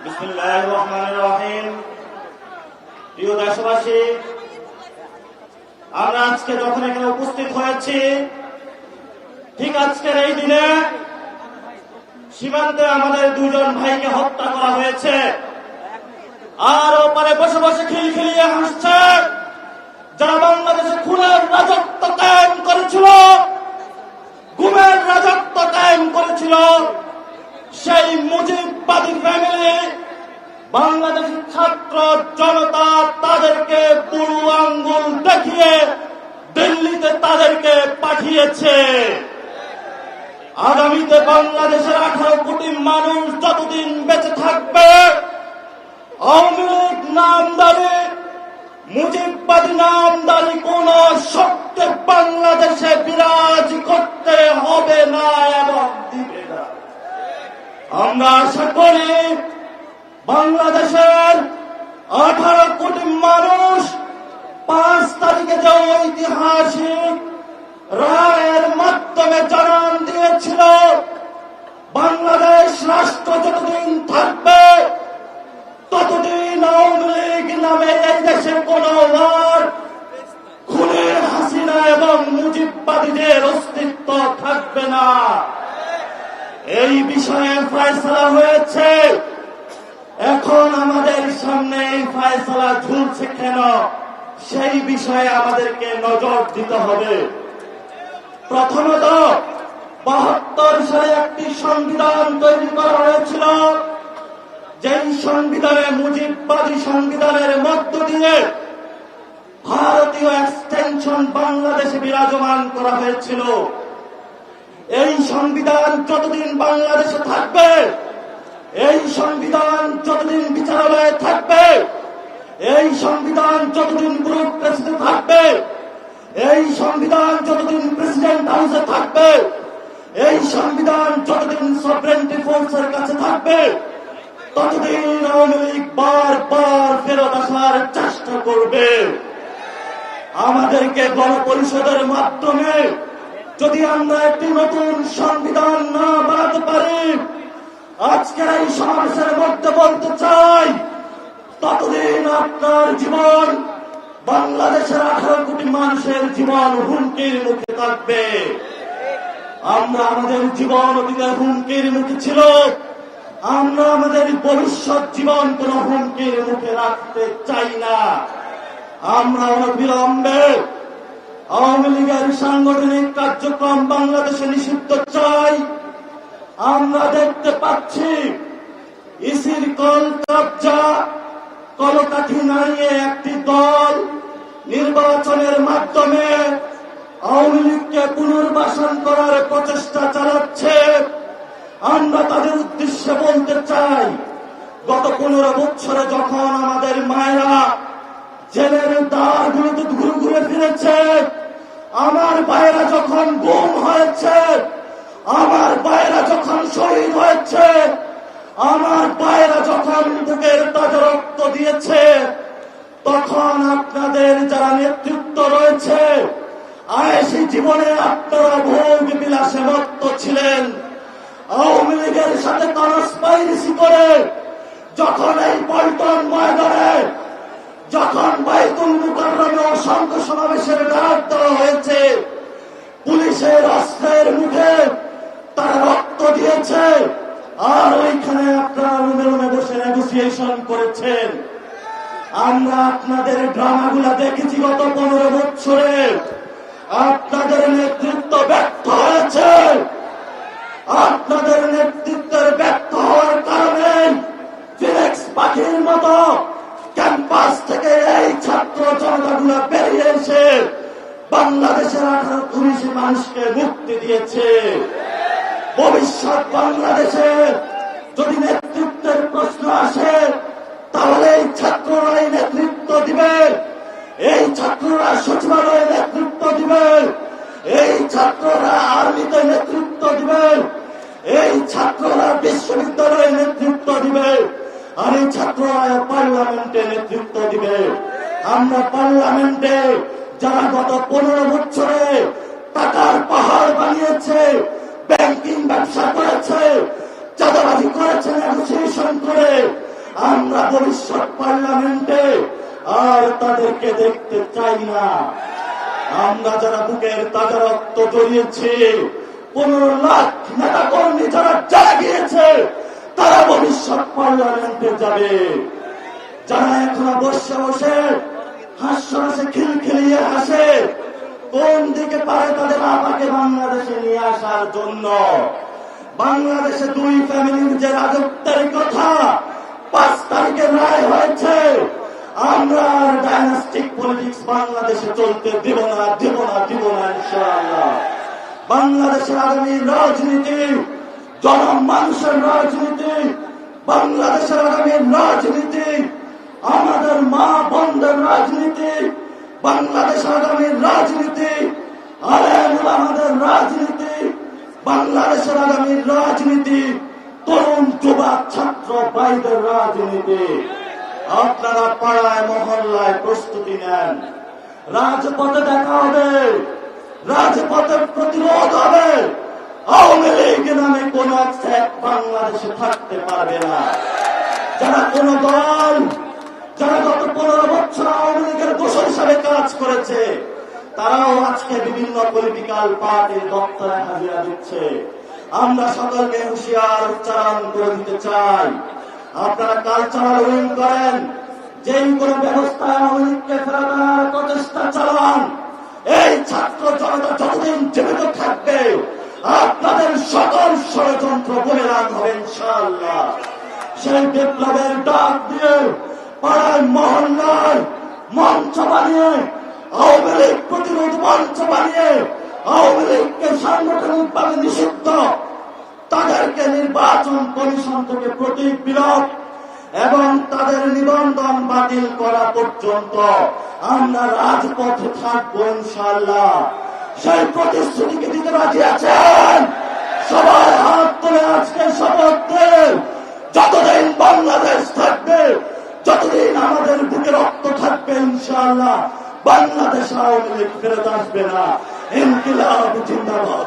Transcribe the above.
বিসমিল্লাহির রহমানির রহিম। প্রিয় দেশবাসী, আমরা আজকে যখন এখানে উপস্থিত হয়েছি, ঠিক আজকের এই দিনে সীমান্তে আমাদের দুজন ভাইকে হত্যা করা হয়েছে। আর ওপারে বসে বসে খিলখিলিয়ে হাসছে যারা বাংলাদেশে খুনের রাজত্ব কায়েম করেছিল, গুমের রাজত্ব কায়েম করেছিল। সেই মুজিববাদী ফ্যামিলি, বাংলাদেশের ছাত্র জনতা তাদেরকে বুড়ো আঙ্গুল দেখিয়ে দিল্লিতে তাদেরকে পাঠিয়েছে। আগামীতে বাংলাদেশের 18 কোটি মানুষ যতদিন বেঁচে থাকবে, আওয়ামী লীগ নামদারি, মুজিববাদী নামদারি কোন শক্তি বাংলাদেশে বিরাজ করতে হবে না এবং দিবে না। আমরা আশা করি বাংলাদেশের 18 কোটি মানুষ 5 তারিখে যে ঐতিহাসিক রায়ের মাধ্যমে জানান দিয়েছিল, বাংলাদেশ রাষ্ট্র যতদিন থাকবে ততদিন আওয়ামী লীগ নামে এই দেশে কোন খুনের হাসিনা এবং মুজিববাদীদের অস্তিত্ব থাকবে না। এই বিষয়ে ফয়সালা হয়েছে। এখন আমাদের সামনে এই ফয়সালা ঝুলছে কেন, সেই বিষয়ে আমাদেরকে নজর দিতে হবে। প্রথমত, 72 সালে একটি সংবিধান তৈরি করা হয়েছিল, যেই সংবিধানে মুজিববাদী সংবিধানের মধ্য দিয়ে ভারতীয় এক্সটেনশন বাংলাদেশে বিরাজমান করা হয়েছিল। এই সংবিধান যতদিন বাংলাদেশে থাকবে, এই সংবিধান যতদিন বিচারালয়ে থাকবে, এই সংবিধান যতদিন ব্যুরোক্রেসিতে থাকবে, এই সংবিধান যতদিন প্রেসিডেন্ট হাউসে থাকবে, এই সংবিধান যতদিন সভরেন্টি ফোর্সের কাছে থাকবে, ততদিন আওয়ামী লীগ বারবার ফেরত আসার চেষ্টা করবে। আমাদেরকে গণপরিষদের মাধ্যমে যদি আমরা একটি নতুন সংবিধান না বানাতে পারি, আজকের এই সমাবেশের মধ্যে বলতে চাই, ততদিন আপনার জীবন, বাংলাদেশের 18 কোটি মানুষের জীবন হুমকির মুখে থাকবে। আমরা আমাদের জীবন অতীতে হুমকির মুখে ছিল, আমরা আমাদের ভবিষ্যৎ জীবন কোন হুমকির মুখে রাখতে চাই না। আমরা অনবিলম্বে আওয়ামী লীগের সাংগঠনিক কার্যক্রম বাংলাদেশে নিষিদ্ধ চাই। আমরা দেখতে পাচ্ছি ইসির কলকাঠি নাড়িয়ে একটি দল নির্বাচনের মাধ্যমে আওয়ামী লীগকে পুনর্বাসন করার প্রচেষ্টা চালাচ্ছে। আমরা তাদের উদ্দেশ্যে বলতে চাই, গত 15 বছরে যখন আমাদের মায়েরা জেলের দ্বারগুলোতে ঘুরে ঘুরে ফিরেছে, আমার ভাইয়েরা যখন গুম হয়েছে, আমার ভাইয়েরা যখন শহীদ হয়েছে, আমার ভাইয়েরা যখন বুকের তাজা রক্ত দিয়েছে, তখন আপনাদের যারা নেতৃত্ব রয়েছে, আয়েশি জীবনে আপনারা ভোগ বিলাসে মত্ত ছিলেন। আওয়ামী লীগের সাথে কনস্পাইরেসি করে যখন এই পল্টন ময়দানে, যখন বাইতুল মুকাররমে অসংখ্য সমাবেশের ডাক দেওয়া হয়েছে, পুলিশের অস্ত্রের মুখে তারা রক্ত দিয়েছে, আর ওইখানে আপনারা রুমে রুমে বসে নেগোসিয়েশন করেছেন। আমরা আপনাদের ড্রামাগুলা দেখেছি গত 15 বছরে। আপনাদের নেতৃত্ব ব্যর্থ হয়েছে। আপনাদের নেতৃত্বের ব্যর্থ হওয়ার কারণে ফিনিক্স পাখির মতো ক্যাম্পাস থেকে এই ছাত্র জনতাগুলো বেরিয়ে এসে বাংলাদেশের 18 কোটি মানুষকে মুক্তি দিয়েছে। ভবিষ্যৎ বাংলাদেশে যদি নেতৃত্বের প্রশ্ন আসে, তাহলে এই ছাত্ররাই নেতৃত্ব দিবে, এই ছাত্ররা সচিবালয়ে নেতৃত্ব দিবে, এই ছাত্ররা আর্মিতে নেতৃত্ব দিবে, এই ছাত্ররা বিশ্ববিদ্যালয়ে নেতৃত্ব দিবে, আর এই ছাত্ররা পার্লামেন্টে নেতৃত্ব দিবে। আমরা পার্লামেন্টে যারা গত 15 বছরে টাকার পাহাড় বানিয়েছে, ব্যাংকিং ব্যবসা করেছে, চাঁদাবাজি করেছে, নেগোসিয়েশন করে ভবিষ্যৎ পার্লামেন্টে আর তাদেরকে দেখতে চাই না। আমরা যারা বুকের তাজা রক্ত জড়িয়েছি, 15 লাখ নেতা কর্মী যারা যারা গিয়েছে, তারা ভবিষ্যৎ পার্লামেন্টে যাবে। যারা এখনো বসে বসে হাস্যরসে খিলখিলিয়ে হাসে, কোন দিকে পারে তাদের আপাকে বাংলাদেশে নিয়ে আসার জন্য। বাংলাদেশে 2 ফ্যামিলির যে রাজত্বের কথা 5 তারিখে রায় হয়েছে, আমরা ডাইনাস্টিক পলিটিক্স বাংলাদেশে চলতে দিব না ইনশাআল্লাহ। বাংলাদেশের আগামী রাজনীতি জনমানুষের রাজনীতি, বাংলাদেশের আগামী রাজনীতি আমাদের মা বোনদের রাজনীতি, বাংলাদেশের আগামী রাজনীতি আলেম ওলামাদের রাজনীতি, বাংলাদেশের আগামী রাজনীতি তরুণ যুবা ছাত্র ভাইদের রাজনীতি। আপনারা পাড়ায় মহল্লায় প্রস্তুতি নেন, রাজপথে দেখা হবে, রাজপথের প্রতিরোধ হবে। আওয়ামী লীগ নামে কোন এক বাংলাদেশে থাকতে পারবে না। যারা কোন দল, যারা গত 15 বছর আওয়ামী লীগের দোষর হিসাবে কাজ করেছে, তারাও আজকে বিভিন্ন পলিটিক্যাল পার্টির দপ্তরে হাজিরা দিচ্ছে। আমরা সকলকে হুঁশিয়ার উচ্চারণ করে দিতে চাই, আপনারা কালচারাল উইং করেন, যেই কোন ব্যবস্থায় আওয়ামী লীগকে ফেরানোর প্রচেষ্টা চালান, এই ছাত্র জনতা যতদিন জীবিত থাকবে আপনাদের সকল ষড়যন্ত্র বলিদান হবে ইনশাআল্লাহ। সেই বিপ্লবের ডাক দিয়ে পাড়ায় মহল্লায় মঞ্চ বানিয়ে, আওয়ামী লীগ প্রতিরোধ মঞ্চ বানিয়ে, আওয়ামী লীগকে সাংগঠনিকভাবে নিষিদ্ধ, তাদেরকে নির্বাচন কমিশন থেকে প্রতীক বিলোপ এবং তাদের নিবন্ধন বাতিল করা পর্যন্ত আমরা রাজপথে থাকবো ইনশাআল্লাহ। সেই প্রতিশ্রুতিকে দিতে রাজি আছেন? সবাই হাত তুলে আজকে শপথ দেন, যতদিন বাংলাদেশ থাকবে, যতদিন আমাদের বুকে রক্ত থাকবে ইনশাআল্লাহ বাংলাদেশ আওয়ামী লীগ ফেরত আসবে না। ইনকিলাব জিন্দাবাদ।